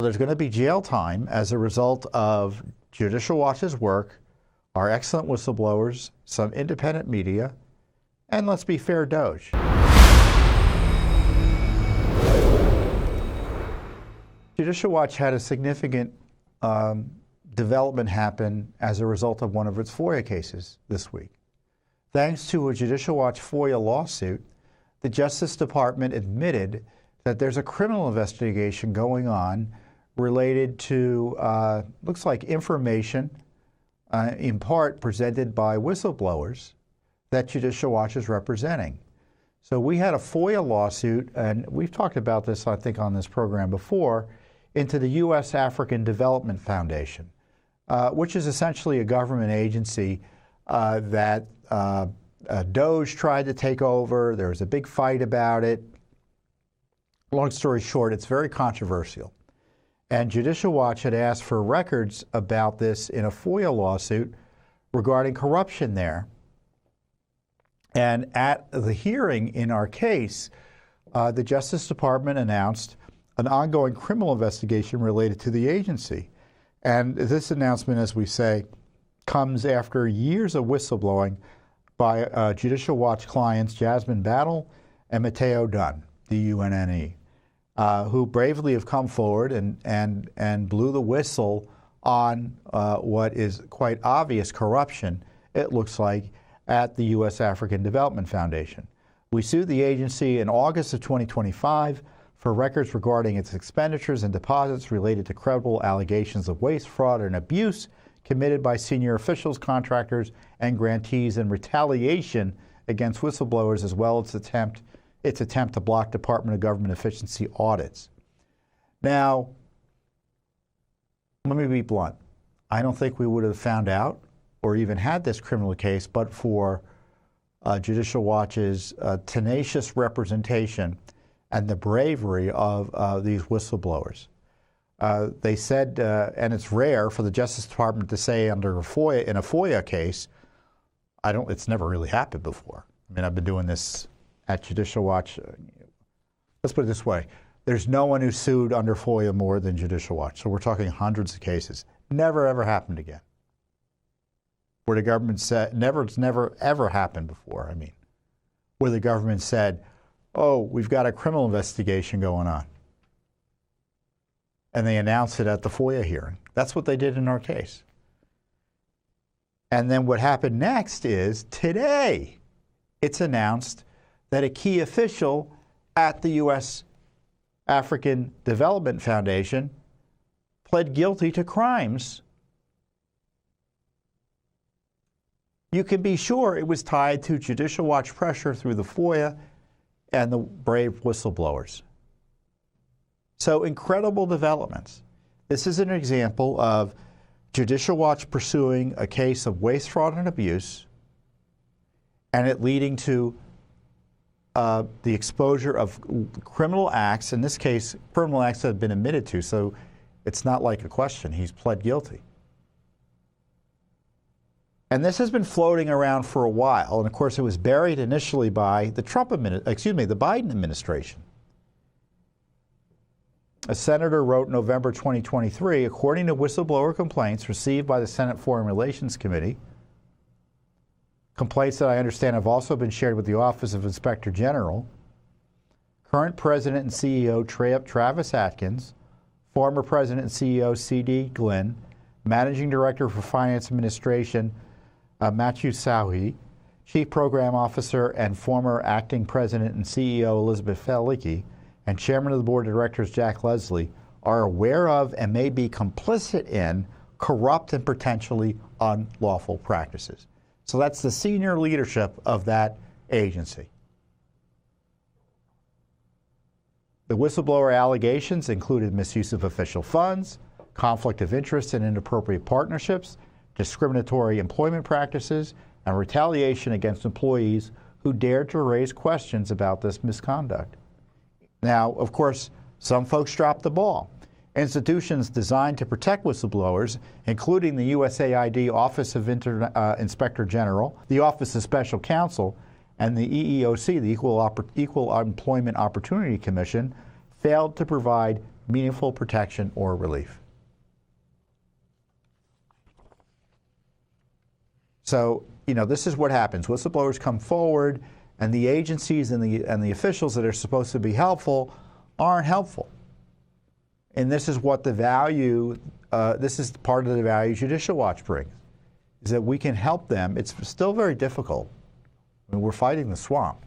There's going to be jail time as a result of Judicial Watch's work, our excellent whistleblowers, some independent media, and let's be fair, DOGE. Judicial Watch had a significant development happen as a result of one of its FOIA cases this week. Thanks to a Judicial Watch FOIA lawsuit, the Justice Department admitted that there's a criminal investigation going on related to, looks like information, in part presented by whistleblowers that Judicial Watch is representing. So we had a FOIA lawsuit, and we've talked about this, I think, on this program before, into the U.S. African Development Foundation, which is essentially a government agency that DOGE tried to take over. There was a big fight about it. Long story short, it's very controversial. And Judicial Watch had asked for records about this in a FOIA lawsuit regarding corruption there. And at the hearing in our case, the Justice Department announced an ongoing criminal investigation related to the agency. And this announcement, as we say, comes after years of whistleblowing by Judicial Watch clients Jasmine Battle and Matteo Dunn, D-U-N-N-E. Who bravely have come forward and blew the whistle on what is quite obvious corruption, it looks like, at the U.S. African Development Foundation. We sued the agency in August of 2025 for records regarding its expenditures and deposits related to credible allegations of waste, fraud, and abuse committed by senior officials, contractors, and grantees in retaliation against whistleblowers, as well as its attempt to block Department of Government efficiency audits. Now, let me be blunt. I don't think we would have found out or even had this criminal case but for Judicial Watch's tenacious representation and the bravery of these whistleblowers. They said, and it's rare for the Justice Department to say under a FOIA, in a FOIA case, it's never really happened before. I mean, I've been doing this at Judicial Watch. Let's put it this way. There's no one who sued under FOIA more than Judicial Watch. So we're talking hundreds of cases. Never, ever happened again. Where the government said, it's never, ever happened before, where the government said, oh, we've got a criminal investigation going on. And they announced it at the FOIA hearing. That's what they did in our case. And then what happened next is, today, it's announced that a key official at the U.S. African Development Foundation pled guilty to crimes. You can be sure it was tied to Judicial Watch pressure through the FOIA and the brave whistleblowers. So incredible developments. This is an example of Judicial Watch pursuing a case of waste, fraud, and abuse, and it leading to the exposure of criminal acts, in this case, criminal acts that have been admitted to, so it's not like a question. He's pled guilty. And this has been floating around for a while, and of course it was buried initially by the the Biden administration. A senator wrote November 2023, according to whistleblower complaints received by the Senate Foreign Relations Committee, complaints that I understand have also been shared with the Office of Inspector General, current President and CEO Travis Atkins, former President and CEO C.D. Glynn, Managing Director for Finance Administration Matthew Sauhi, Chief Program Officer and former Acting President and CEO Elizabeth Felicki, and Chairman of the Board of Directors Jack Leslie are aware of and may be complicit in corrupt and potentially unlawful practices. So that's the senior leadership of that agency. The whistleblower allegations included misuse of official funds, conflict of interest and inappropriate partnerships, discriminatory employment practices, and retaliation against employees who dared to raise questions about this misconduct. Now, of course, some folks dropped the ball. Institutions designed to protect whistleblowers, including the USAID Office of Inspector General, the Office of Special Counsel, and the EEOC, the Equal Employment Opportunity Commission, failed to provide meaningful protection or relief. So, this is what happens. Whistleblowers come forward, and the agencies and the officials that are supposed to be helpful aren't helpful. And this is what the value, this is part of the value Judicial Watch brings, is that we can help them. It's still very difficult. I mean, we're fighting the swamp.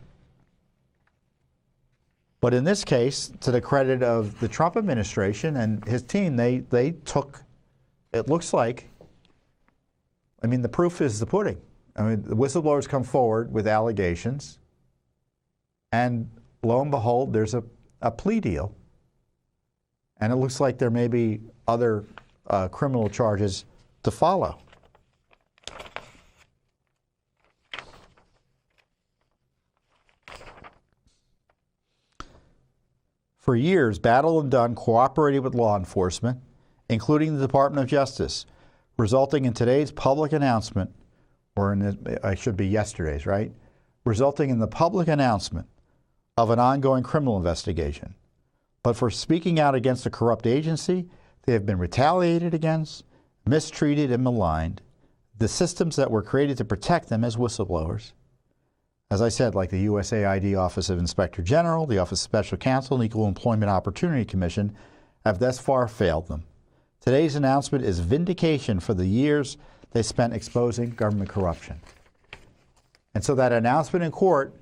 But in this case, to the credit of the Trump administration and his team, they took, it looks like, I mean, the proof is the pudding. I mean, the whistleblowers come forward with allegations, and lo and behold, there's a plea deal. And it looks like there may be other criminal charges to follow. For years, Battle and Dunn cooperated with law enforcement, including the Department of Justice, resulting in today's public announcement, or it should be yesterday's, right? Resulting in the public announcement of an ongoing criminal investigation. But for speaking out against a corrupt agency, they have been retaliated against, mistreated, and maligned. The systems that were created to protect them as whistleblowers, as I said, like the USAID Office of Inspector General, the Office of Special Counsel, and Equal Employment Opportunity Commission, have thus far failed them. Today's announcement is vindication for the years they spent exposing government corruption. And so that announcement in court,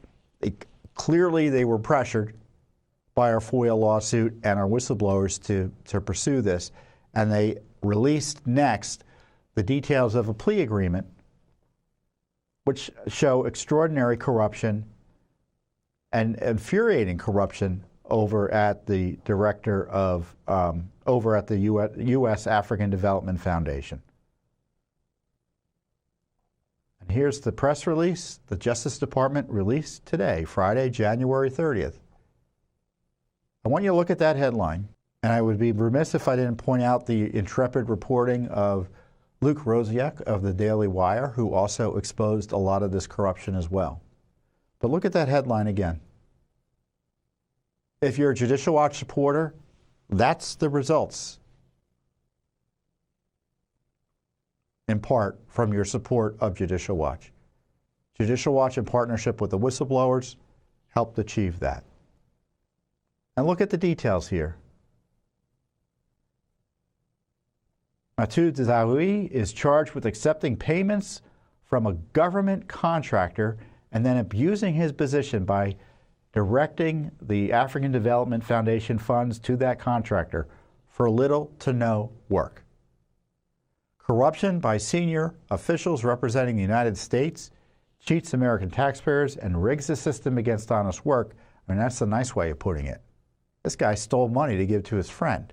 clearly they were pressured by our FOIA lawsuit and our whistleblowers to pursue this. And they released next the details of a plea agreement which show extraordinary corruption and infuriating corruption over at the director of, over at the U.S. African Development Foundation. And here's the press release the Justice Department released today, Friday, January 30th. I want you to look at that headline, and I would be remiss if I didn't point out the intrepid reporting of Luke Rosiak of the Daily Wire, who also exposed a lot of this corruption as well. But look at that headline again. If you're a Judicial Watch supporter, that's the results, in part from your support of Judicial Watch. Judicial Watch, in partnership with the whistleblowers, helped achieve that. And look at the details here. Matou Zawi is charged with accepting payments from a government contractor and then abusing his position by directing the African Development Foundation funds to that contractor for little to no work. Corruption by senior officials representing the United States cheats American taxpayers and rigs the system against honest work. I mean, that's a nice way of putting it. This guy stole money to give to his friend.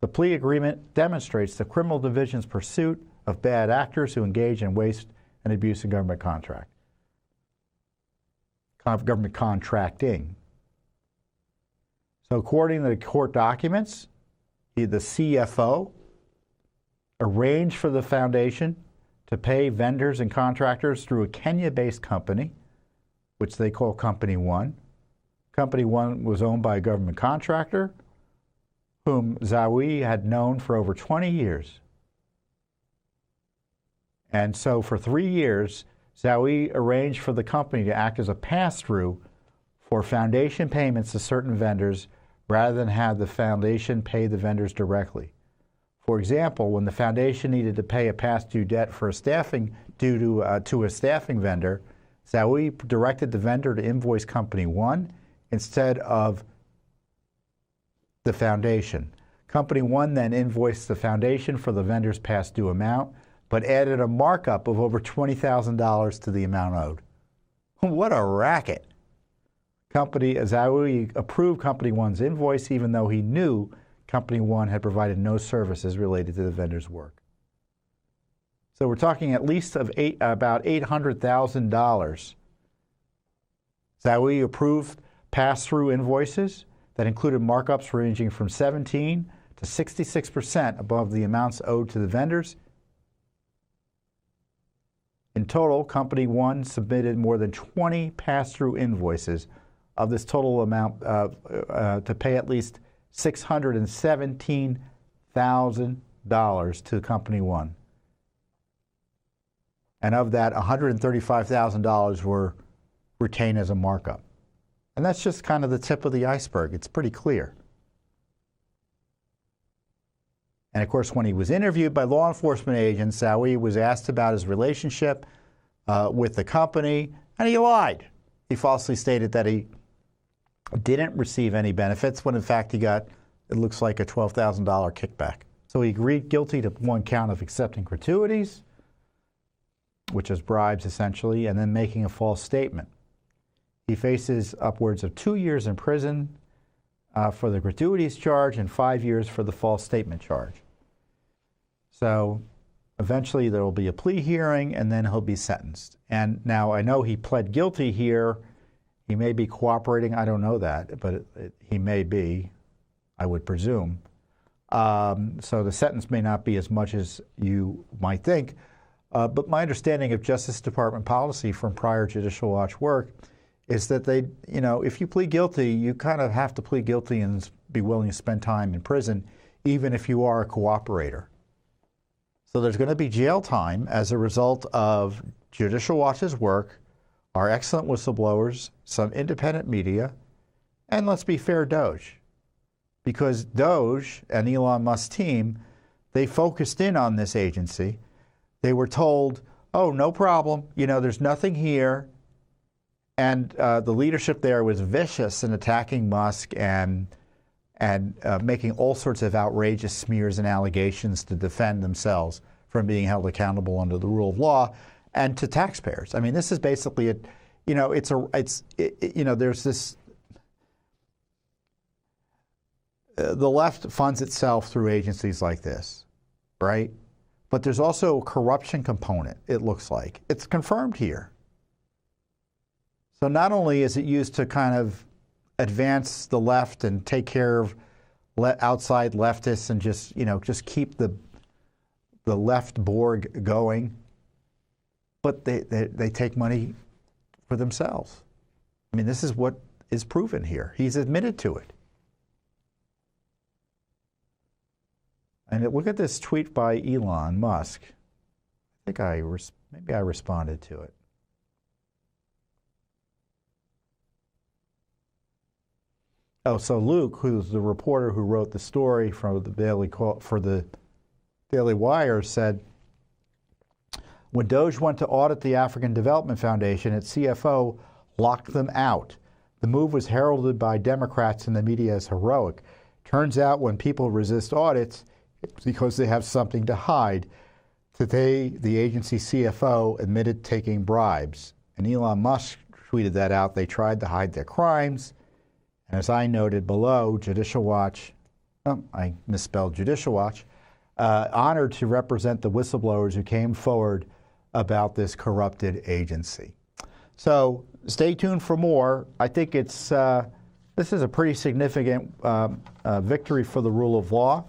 The plea agreement demonstrates the criminal division's pursuit of bad actors who engage in waste and abuse in government government contracting. So according to the court documents, the CFO arranged for the foundation to pay vendors and contractors through a Kenya-based company, which they call Company One. Company One was owned by a government contractor whom Zawi had known for over 20 years. And so for 3 years, Zawi arranged for the company to act as a pass-through for foundation payments to certain vendors rather than have the foundation pay the vendors directly. For example, when the foundation needed to pay a past-due debt for a staffing to a staffing vendor, Zawi directed the vendor to invoice Company One instead of the foundation. Company One then invoiced the foundation for the vendor's past due amount, but added a markup of over $20,000 to the amount owed. What a racket. Zawi approved Company One's invoice even though he knew Company One had provided no services related to the vendor's work. So we're talking at least of about $800,000. Zawi approved pass-through invoices that included markups ranging from 17% to 66% above the amounts owed to the vendors. In total, Company One submitted more than 20 pass-through invoices of this total amount to pay at least $617,000 to Company One. And of that, $135,000 were retained as a markup. And that's just kind of the tip of the iceberg. It's pretty clear. And of course, when he was interviewed by law enforcement agents, Sawi was asked about his relationship with the company, and he lied. He falsely stated that he didn't receive any benefits when in fact he got, it looks like, a $12,000 kickback. So he agreed guilty to one count of accepting gratuities, which is bribes essentially, and then making a false statement. He faces upwards of 2 years in prison for the gratuities charge and 5 years for the false statement charge. So eventually there will be a plea hearing and then he'll be sentenced. And now I know he pled guilty here. He may be cooperating. I don't know that, but he may be, I would presume. So the sentence may not be as much as you might think. But my understanding of Justice Department policy from prior Judicial Watch work is that they, if you plead guilty, you kind of have to plead guilty and be willing to spend time in prison, even if you are a cooperator. So there's going to be jail time as a result of Judicial Watch's work, our excellent whistleblowers, some independent media, and let's be fair, DOGE. Because DOGE and Elon Musk's team, they focused in on this agency. They were told, oh, no problem, there's nothing here. And the leadership there was vicious in attacking Musk and making all sorts of outrageous smears and allegations to defend themselves from being held accountable under the rule of law and to taxpayers. I mean, this is basically there's this. The left funds itself through agencies like this, right? But there's also a corruption component, it looks like. It's confirmed here. So not only is it used to kind of advance the left and take care of outside leftists and just keep the left Borg going, but they take money for themselves. I mean, this is what is proven here. He's admitted to it. And look at this tweet by Elon Musk. I think maybe I responded to it. Oh, so Luke, who's the reporter who wrote the story for the Daily Wire, said, when DOGE went to audit the African Development Foundation, its CFO locked them out. The move was heralded by Democrats in the media as heroic. Turns out when people resist audits, it's because they have something to hide. Today, the agency CFO admitted taking bribes. And Elon Musk tweeted that out. They tried to hide their crimes. And as I noted below, Judicial Watch, I misspelled Judicial Watch, honored to represent the whistleblowers who came forward about this corrupted agency. So stay tuned for more. I think this is a pretty significant victory for the rule of law.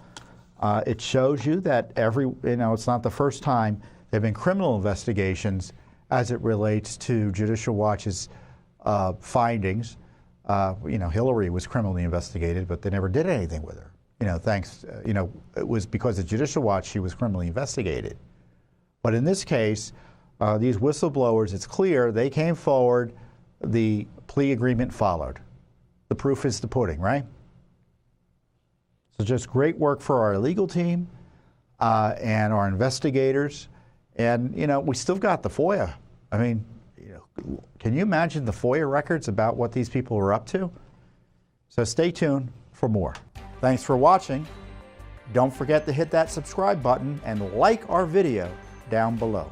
It shows you that it's not the first time there have been criminal investigations as it relates to Judicial Watch's findings. Hillary was criminally investigated, but they never did anything with her. It was because of Judicial Watch she was criminally investigated. But in this case, these whistleblowers, it's clear, they came forward, the plea agreement followed. The proof is the pudding, right? So just great work for our legal team and our investigators. And, we still got the FOIA. I mean, can you imagine the FOIA records about what these people are up to? So stay tuned for more. Thanks for watching. Don't forget to hit that subscribe button and like our video down below.